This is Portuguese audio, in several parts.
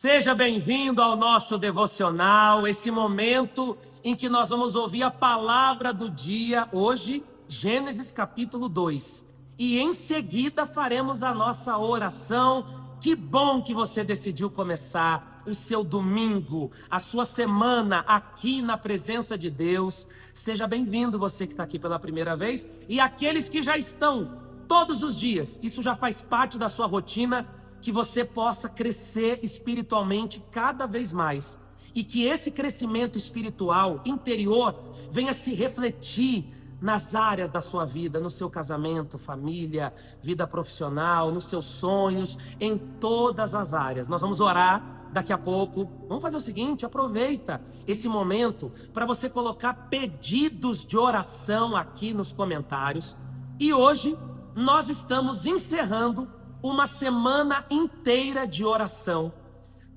Seja bem-vindo ao nosso devocional, esse momento em que nós vamos ouvir a palavra do dia, hoje, Gênesis capítulo 2. E em seguida faremos a nossa oração. Que bom que você decidiu começar o seu domingo, a sua semana aqui na presença de Deus. Seja bem-vindo você que está aqui pela primeira vez e aqueles que já estão todos os dias. Isso já faz parte da sua rotina, que você possa crescer espiritualmente cada vez mais e que esse crescimento espiritual interior venha se refletir nas áreas da sua vida, no seu casamento, família, vida profissional, nos seus sonhos, em todas as áreas. Nós vamos orar daqui a pouco. Vamos fazer o seguinte: aproveita esse momento para você colocar pedidos de oração aqui nos comentários. E hoje nós estamos encerrando uma semana inteira de oração,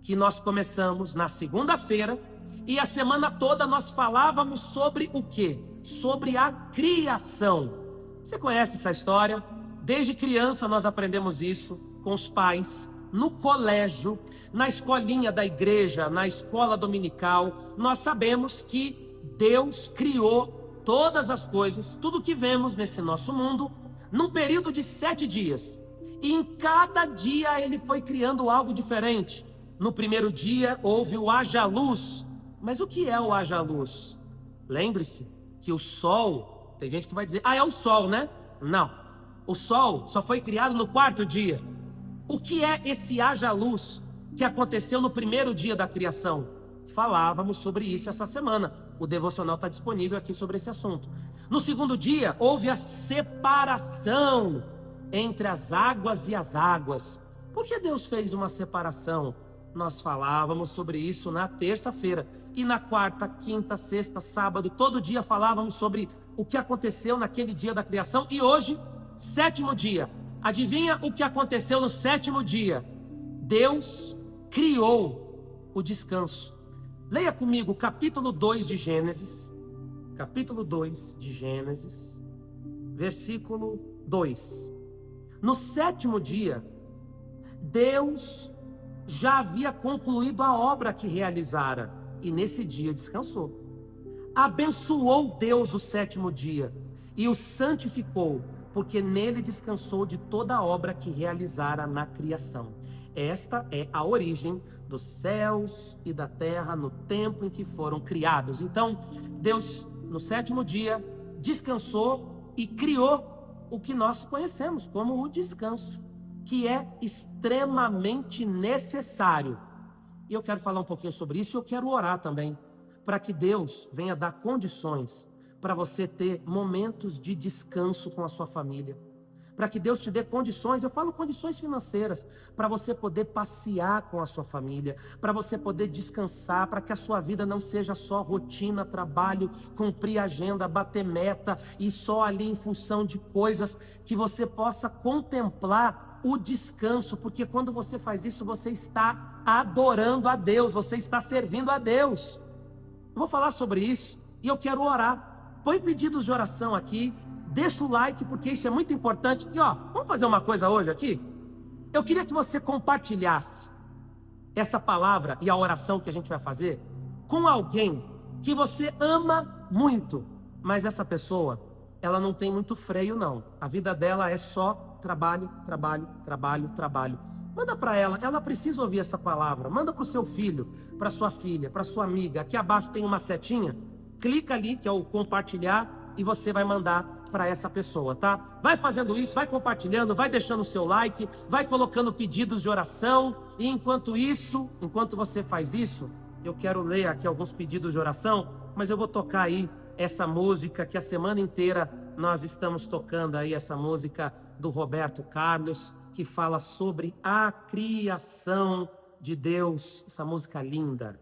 que nós começamos na segunda-feira, e a semana toda nós falávamos sobre o quê? Sobre a criação. Você conhece essa história? Desde criança nós aprendemos isso com os pais, no colégio, na escolinha da igreja, na escola dominical. Nós sabemos que Deus criou todas as coisas, tudo que vemos nesse nosso mundo, num período de 7 dias. E em cada dia ele foi criando algo diferente. No primeiro dia houve o haja luz. Mas o que é o haja luz? Lembre-se que o sol, tem gente que vai dizer, é o sol, né? Não, o sol só foi criado no 4º dia. O que é esse haja luz que aconteceu no primeiro dia da criação? Falávamos sobre isso essa semana. O devocional está disponível aqui sobre esse assunto. No segundo dia houve a separação entre as águas e as águas. Por que Deus fez uma separação? Nós falávamos sobre isso na terça-feira. E na quarta, quinta, sexta, sábado, todo dia falávamos sobre o que aconteceu naquele dia da criação. E hoje, 7º dia. Adivinha o que aconteceu no 7º dia? Deus criou o descanso. Leia comigo capítulo 2 de Gênesis. Capítulo 2 de Gênesis, versículo 2. No 7º dia, Deus já havia concluído a obra que realizara, e nesse dia descansou. Abençoou Deus o 7º dia e o santificou, porque nele descansou de toda a obra que realizara na criação. Esta é a origem dos céus e da terra no tempo em que foram criados. Então, Deus, no 7º dia, descansou e criou o que nós conhecemos como o descanso, que é extremamente necessário. E eu quero falar um pouquinho sobre isso, e eu quero orar também, para que Deus venha dar condições para você ter momentos de descanso com a sua família, para que Deus te dê condições, eu falo condições financeiras, para você poder passear com a sua família, para você poder descansar, para que a sua vida não seja só rotina, trabalho, cumprir agenda, bater meta e só ali em função de coisas, que você possa contemplar o descanso, porque quando você faz isso, você está adorando a Deus, você está servindo a Deus. Eu vou falar sobre isso e eu quero orar. Põe pedidos de oração aqui. Deixa o like, porque isso é muito importante. E vamos fazer uma coisa hoje aqui? Eu queria que você compartilhasse essa palavra e a oração que a gente vai fazer com alguém que você ama muito, mas essa pessoa, ela não tem muito freio não. A vida dela é só trabalho, trabalho, trabalho, trabalho. Manda para ela precisa ouvir essa palavra. Manda para o seu filho, para sua filha, para sua amiga. Aqui abaixo tem uma setinha. Clica ali, que é o compartilhar, e você vai mandar para essa pessoa, tá? Vai fazendo isso, vai compartilhando, vai deixando o seu like, vai colocando pedidos de oração. E enquanto você faz isso, eu quero ler aqui alguns pedidos de oração, mas eu vou tocar aí essa música que a semana inteira nós estamos tocando aí, essa música do Roberto Carlos, que fala sobre a criação de Deus, essa música linda.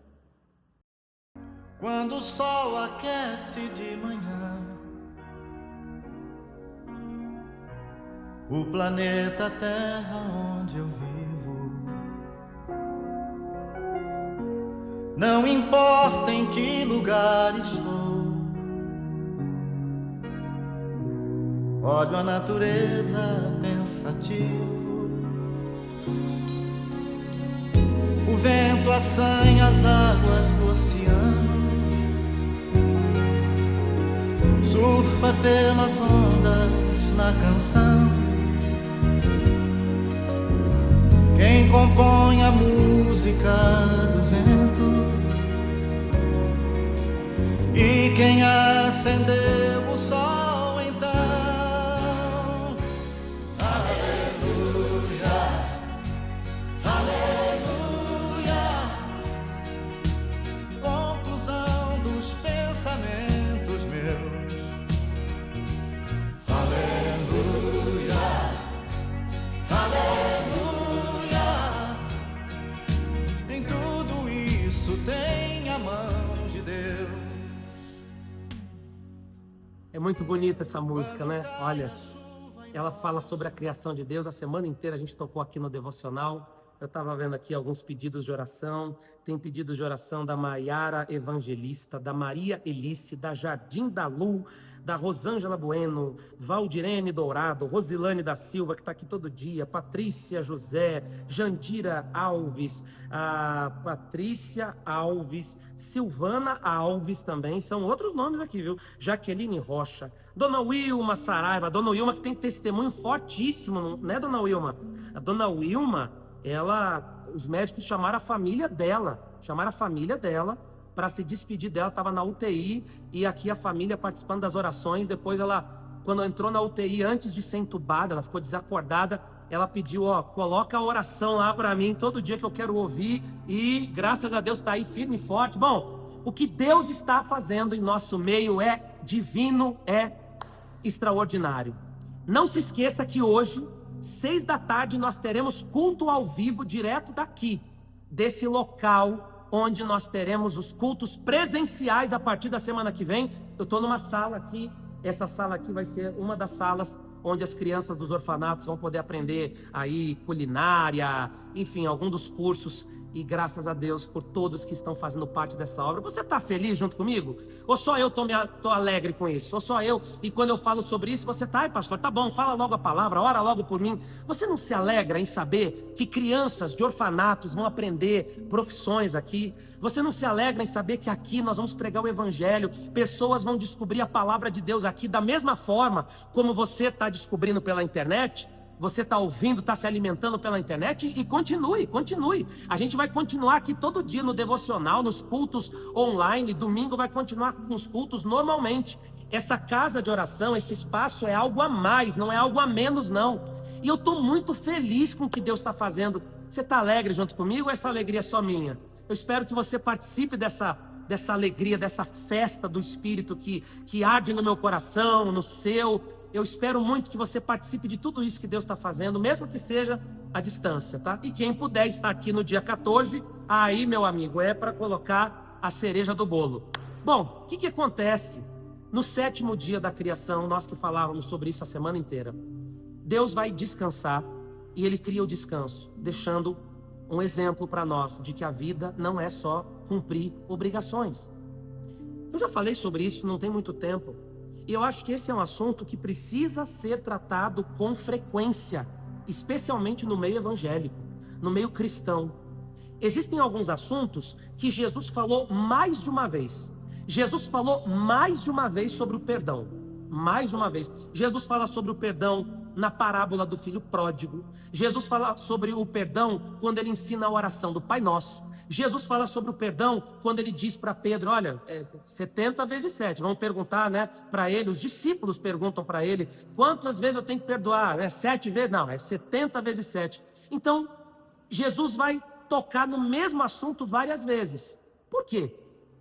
Quando o sol aquece de manhã, o planeta Terra onde eu vivo, não importa em que lugar estou, olho a natureza pensativo, o vento assanha as águas do oceano, surfa pelas ondas na canção. Quem compõe a música do vento e quem acendeu o sol então. Aleluia, aleluia. Conclusão dos pensamentos meus. Aleluia, aleluia. Em tudo isso tem a mão de Deus. É muito bonita essa música, né? Olha, ela fala sobre a criação de Deus. A semana inteira a gente tocou aqui no Devocional. Eu estava vendo aqui alguns pedidos de oração. Tem pedidos de oração da Maiara Evangelista, da Maria Elice, da Jardim da Lu, da Rosângela Bueno, Valdirene Dourado, Rosilane da Silva, que está aqui todo dia, Patrícia José, Jandira Alves, a Patrícia Alves, Silvana Alves também, são outros nomes aqui, viu? Jaqueline Rocha, Dona Wilma Saraiva, Dona Wilma que tem testemunho fortíssimo, né, Dona Wilma? A Dona Wilma, os médicos chamaram a família dela, para se despedir dela, estava na UTI, e aqui a família participando das orações. Depois ela, quando entrou na UTI, antes de ser entubada, ela ficou desacordada, ela pediu, coloca a oração lá para mim, todo dia que eu quero ouvir, e graças a Deus está aí firme e forte. Bom, o que Deus está fazendo em nosso meio é divino, é extraordinário. Não se esqueça que hoje, 6 da tarde, nós teremos culto ao vivo, direto daqui, desse local, onde nós teremos os cultos presenciais a partir da semana que vem. Eu estou numa sala aqui, essa sala aqui vai ser uma das salas onde as crianças dos orfanatos vão poder aprender aí culinária, enfim, algum dos cursos. E graças a Deus por todos que estão fazendo parte dessa obra. Você está feliz junto comigo? Ou só eu tô alegre com isso? Ou só eu? E quando eu falo sobre isso, você está, pastor, tá bom, fala logo a palavra, ora logo por mim. Você não se alegra em saber que crianças de orfanatos vão aprender profissões aqui? Você não se alegra em saber que aqui nós vamos pregar o evangelho, pessoas vão descobrir a palavra de Deus aqui, da mesma forma como você está descobrindo pela internet? Você está ouvindo, está se alimentando pela internet, e continue. A gente vai continuar aqui todo dia no devocional, nos cultos online. Domingo vai continuar com os cultos normalmente. Essa casa de oração, esse espaço é algo a mais, não é algo a menos não. E eu estou muito feliz com o que Deus está fazendo. Você está alegre junto comigo ou essa alegria é só minha? Eu espero que você participe dessa alegria, dessa festa do Espírito que arde no meu coração, no seu. Eu espero muito que você participe de tudo isso que Deus está fazendo, mesmo que seja à distância, tá? E quem puder estar aqui no dia 14, aí, meu amigo, é para colocar a cereja do bolo. Bom, o que acontece no 7º dia da criação? Nós que falávamos sobre isso a semana inteira. Deus vai descansar e Ele cria o descanso, deixando um exemplo para nós de que a vida não é só cumprir obrigações. Eu já falei sobre isso, não tem muito tempo. E eu acho que esse é um assunto que precisa ser tratado com frequência, especialmente no meio evangélico, no meio cristão. Existem alguns assuntos que Jesus falou mais de uma vez. Jesus falou mais de uma vez sobre o perdão. Mais de uma vez. Jesus fala sobre o perdão na parábola do filho pródigo. Jesus fala sobre o perdão quando ele ensina a oração do Pai Nosso. Jesus fala sobre o perdão quando ele diz para Pedro, olha, 70 vezes 7. Vamos perguntar, né, para ele, os discípulos perguntam para ele, quantas vezes eu tenho que perdoar? 7 vezes? Não, é 70 vezes 7. Então, Jesus vai tocar no mesmo assunto várias vezes. Por quê?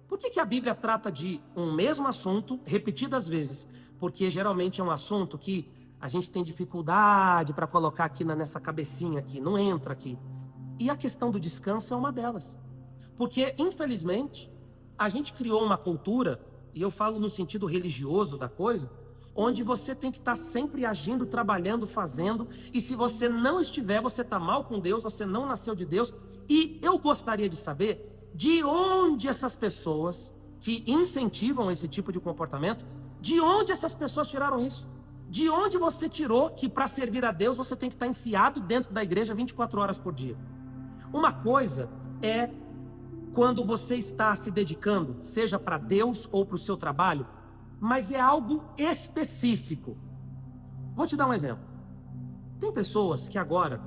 Por que a Bíblia trata de um mesmo assunto repetidas vezes? Porque geralmente é um assunto que a gente tem dificuldade para colocar aqui nessa cabecinha aqui, não entra aqui. E a questão do descanso é uma delas. Porque, infelizmente, a gente criou uma cultura, e eu falo no sentido religioso da coisa, onde você tem que estar sempre agindo, trabalhando, fazendo, e se você não estiver, você está mal com Deus, você não nasceu de Deus. E eu gostaria de saber de onde essas pessoas que incentivam esse tipo de comportamento, de onde essas pessoas tiraram isso? De onde você tirou que para servir a Deus você tem que estar enfiado dentro da igreja 24 horas por dia? Uma coisa é quando você está se dedicando, seja para Deus ou para o seu trabalho, mas é algo específico. Vou te dar um exemplo. Tem pessoas que agora,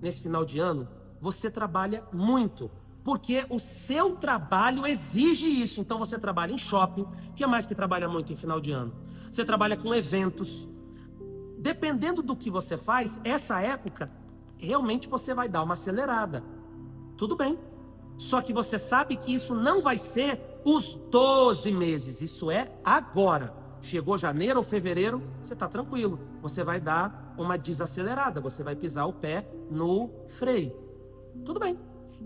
nesse final de ano, você trabalha muito, porque o seu trabalho exige isso. Então você trabalha em shopping, o que é mais que trabalha muito em final de ano? Você trabalha com eventos. Dependendo do que você faz, essa época, realmente você vai dar uma acelerada. Tudo bem. Só que você sabe que isso não vai ser os 12 meses, isso é agora. Chegou janeiro ou fevereiro, você está tranquilo. Você vai dar uma desacelerada, você vai pisar o pé no freio. Tudo bem.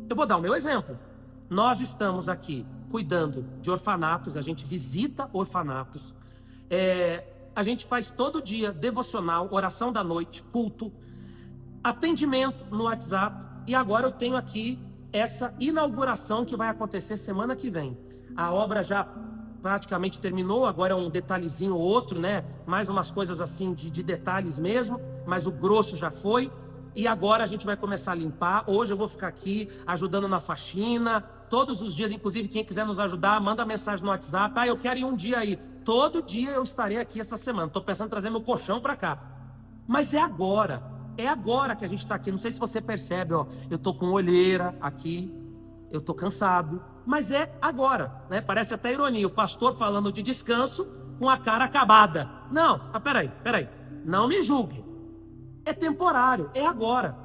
Eu vou dar o meu exemplo. Nós estamos aqui cuidando de orfanatos, a gente visita orfanatos. A gente faz todo dia devocional, oração da noite, culto, atendimento no WhatsApp. E agora eu tenho aqui essa inauguração que vai acontecer semana que vem. A obra já praticamente terminou, agora é um detalhezinho ou outro, né? Mais umas coisas assim de detalhes mesmo, mas o grosso já foi. E agora a gente vai começar a limpar. Hoje eu vou ficar aqui ajudando na faxina, todos os dias, inclusive quem quiser nos ajudar, manda mensagem no WhatsApp. Eu quero ir um dia aí. Todo dia eu estarei aqui essa semana. Estou pensando em trazer meu colchão para cá. Mas é agora que a gente está aqui. Não sei se você percebe, ó, eu estou com olheira aqui, eu estou cansado, mas é agora, né? Parece até ironia, o pastor falando de descanso com a cara acabada. Não, peraí, não me julgue. É temporário, é agora.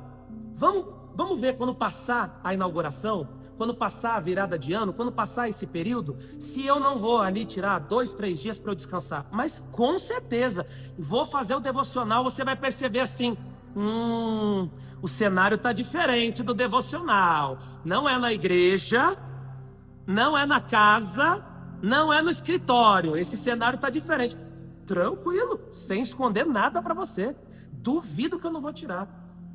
Vamos ver quando passar a inauguração, quando passar a virada de ano, quando passar esse período, se eu não vou ali tirar 2, 3 dias para eu descansar. Mas com certeza, vou fazer o devocional, você vai perceber assim, o cenário está diferente do devocional. Não é na igreja, não é na casa, não é no escritório. Esse cenário está diferente. Tranquilo, sem esconder nada para você. Duvido que eu não vou tirar.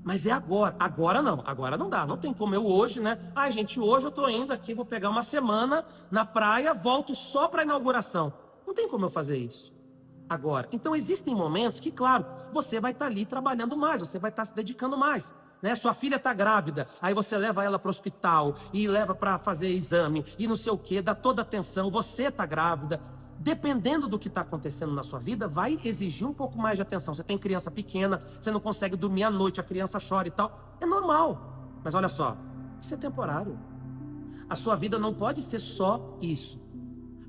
Mas é agora. Agora não dá. Não tem como eu hoje, né? Ai, gente, hoje eu estou indo aqui, vou pegar uma semana na praia, volto só para a inauguração. Não tem como eu fazer isso agora. Então existem momentos que, claro, você vai estar ali trabalhando mais, você vai estar se dedicando mais, né? Sua filha está grávida, aí você leva ela para o hospital e leva para fazer exame e não sei o que, dá toda a atenção, você está grávida. Dependendo do que está acontecendo na sua vida, vai exigir um pouco mais de atenção. Você tem criança pequena, você não consegue dormir à noite, a criança chora e tal, é normal. Mas olha só, isso é temporário. A sua vida não pode ser só isso.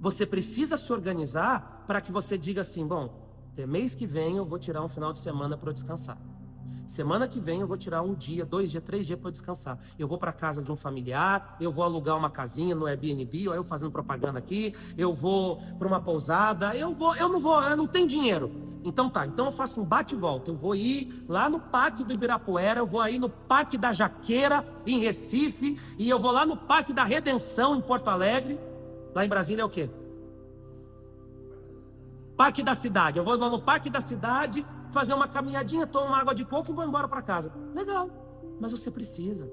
Você precisa se organizar para que você diga assim, bom, mês que vem eu vou tirar um final de semana para eu descansar. Semana que vem eu vou tirar 1 dia, 2 dias, 3 dias para eu descansar. Eu vou para casa de um familiar, eu vou alugar uma casinha no Airbnb, ou eu fazendo propaganda aqui, eu vou para uma pousada, eu não tenho dinheiro. Então eu faço um bate e volta. Eu vou ir lá no Parque do Ibirapuera, eu vou aí no Parque da Jaqueira, em Recife, e eu vou lá no Parque da Redenção, em Porto Alegre. Lá em Brasília é o quê? Parque da Cidade. Eu vou lá no Parque da Cidade, fazer uma caminhadinha, tomo uma água de coco e vou embora para casa. Legal, mas você precisa.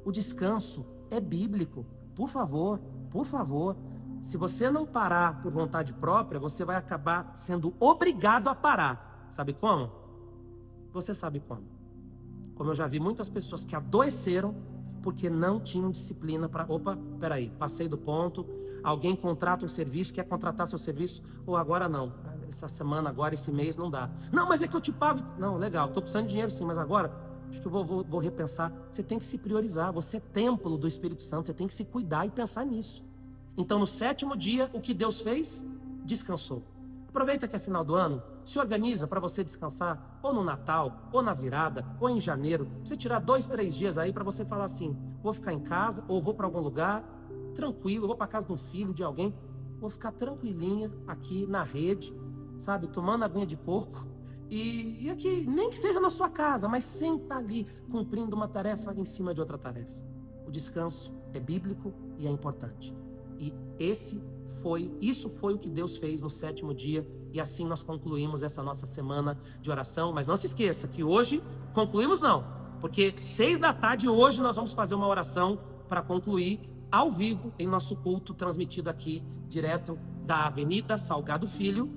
O descanso é bíblico. Por favor. Se você não parar por vontade própria, você vai acabar sendo obrigado a parar. Sabe como? Você sabe como. Como eu já vi muitas pessoas que adoeceram porque não tinham disciplina para... Opa, peraí, passei do ponto. Alguém contrata um serviço, quer contratar seu serviço, ou agora não. Essa semana, agora, esse mês, não dá. Não, mas é que eu te pago. Não, legal, estou precisando de dinheiro sim, mas agora, acho que eu vou repensar. Você tem que se priorizar, você é templo do Espírito Santo, você tem que se cuidar e pensar nisso. Então, no 7º dia, o que Deus fez? Descansou. Aproveita que é final do ano, se organiza para você descansar, ou no Natal, ou na virada, ou em janeiro. Você tirar 2, 3 dias aí para você falar assim, vou ficar em casa, ou vou para algum lugar, tranquilo, vou para casa de um filho, de alguém, vou ficar tranquilinha aqui na rede, sabe, tomando aguinha de coco, e aqui, nem que seja na sua casa, mas sem estar ali cumprindo uma tarefa em cima de outra tarefa. O descanso é bíblico e é importante. E isso foi o que Deus fez no 7º dia, e assim nós concluímos essa nossa semana de oração. Mas não se esqueça que hoje concluímos não, porque 6 da tarde hoje nós vamos fazer uma oração para concluir ao vivo em nosso culto transmitido aqui direto da Avenida Salgado Filho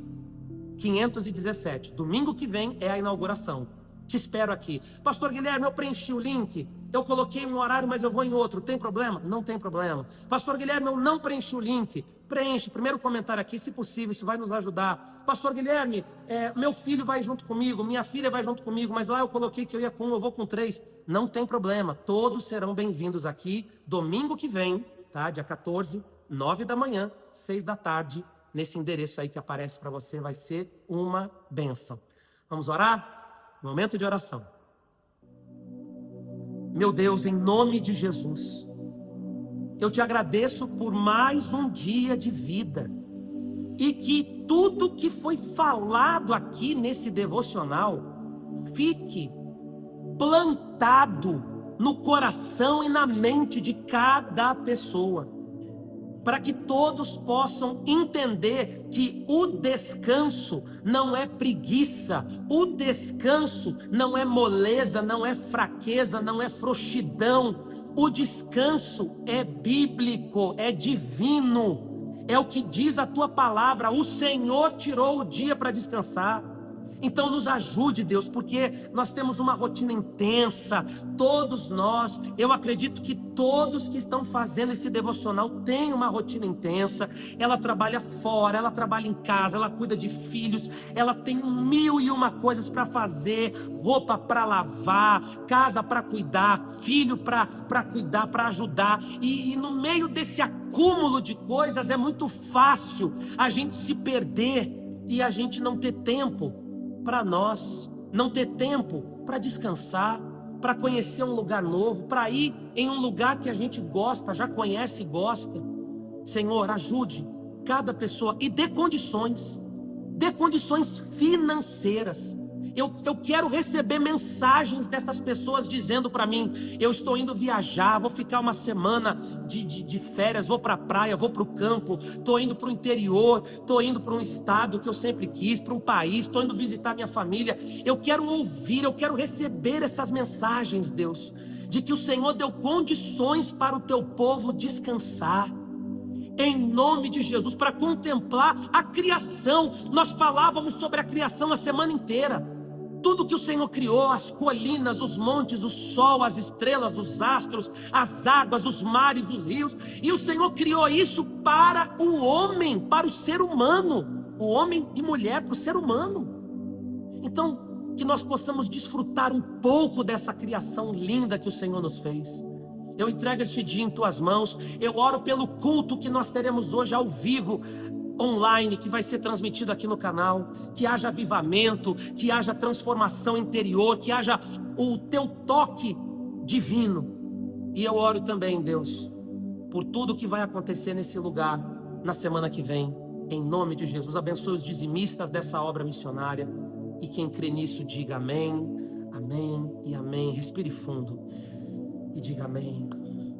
517. Domingo que vem é a inauguração. Te espero aqui. Pastor Guilherme, eu preenchi o link. Eu coloquei um horário, mas eu vou em outro. Tem problema? Não tem problema. Pastor Guilherme, eu não preenchi o link. Preenche. Primeiro comentário aqui, se possível, isso vai nos ajudar. Pastor Guilherme, meu filho vai junto comigo, minha filha vai junto comigo, mas lá eu coloquei que eu ia com 1, eu vou com 3. Não tem problema. Todos serão bem-vindos aqui domingo que vem, tá? Dia 14, 9 da manhã, 6 da tarde, nesse endereço aí que aparece para você. Vai ser uma bênção. Vamos orar? Momento de oração. Meu Deus, em nome de Jesus, eu te agradeço por mais um dia de vida e que tudo que foi falado aqui nesse devocional fique plantado no coração e na mente de cada pessoa, para que todos possam entender que o descanso não é preguiça, o descanso não é moleza, não é fraqueza, não é frouxidão. O descanso é bíblico, é divino, é o que diz a tua palavra. O Senhor tirou o dia para descansar. Então nos ajude, Deus, porque nós temos uma rotina intensa, todos nós, eu acredito que todos que estão fazendo esse devocional têm uma rotina intensa. Ela trabalha fora, ela trabalha em casa, ela cuida de filhos, ela tem 1001 coisas para fazer, roupa para lavar, casa para cuidar, filho para cuidar, para ajudar, e no meio desse acúmulo de coisas é muito fácil a gente se perder e a gente não ter tempo para nós, não ter tempo para descansar, para conhecer um lugar novo, para ir em um lugar que a gente gosta, já conhece e gosta. Senhor, ajude cada pessoa e dê condições financeiras. Eu quero receber mensagens dessas pessoas dizendo para mim: eu estou indo viajar, vou ficar uma semana de férias, vou para a praia, vou para o campo, estou indo para o interior, estou indo para um estado que eu sempre quis, para um país, estou indo visitar minha família. Eu quero ouvir, eu quero receber essas mensagens, Deus, de que o Senhor deu condições para o teu povo descansar. Em nome de Jesus, para contemplar a criação. Nós falávamos sobre a criação a semana inteira. Tudo que o Senhor criou, as colinas, os montes, o sol, as estrelas, os astros, as águas, os mares, os rios. E o Senhor criou isso para o homem, para o ser humano. O homem e mulher, para o ser humano. Então, que nós possamos desfrutar um pouco dessa criação linda que o Senhor nos fez. Eu entrego este dia em tuas mãos. Eu oro pelo culto que nós teremos hoje ao vivo, online, que vai ser transmitido aqui no canal. Que haja avivamento, que haja transformação interior, que haja o teu toque divino. E eu oro também, Deus, por tudo que vai acontecer nesse lugar na semana que vem. Em nome de Jesus, abençoe os dizimistas dessa obra missionária. E quem crê nisso, diga amém, amém e amém. Respire fundo e diga amém.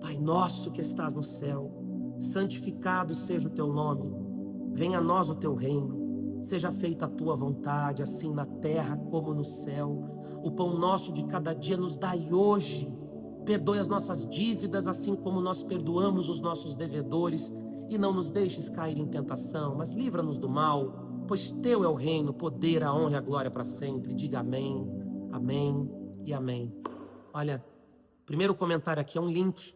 Pai nosso que estás no céu, santificado seja o teu nome. Venha a nós o teu reino. Seja feita a tua vontade, assim na terra como no céu. O pão nosso de cada dia nos dai hoje. Perdoe as nossas dívidas, assim como nós perdoamos os nossos devedores. E não nos deixes cair em tentação, mas livra-nos do mal, pois teu é o reino, o poder, a honra e a glória para sempre. Diga amém, amém e amém. Olha, primeiro comentário aqui é um link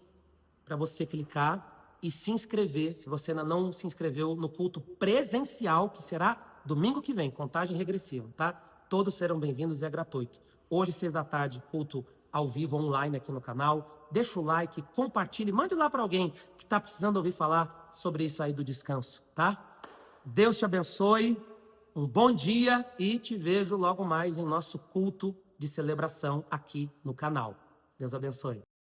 para você clicar e se inscrever, se você ainda não se inscreveu, no culto presencial, que será domingo que vem, contagem regressiva, tá? Todos serão bem-vindos e é gratuito. Hoje, 6 da tarde, culto ao vivo, online aqui no canal. Deixa o like, compartilhe, mande lá para alguém que está precisando ouvir falar sobre isso aí do descanso, tá? Deus te abençoe, um bom dia e te vejo logo mais em nosso culto de celebração aqui no canal. Deus abençoe.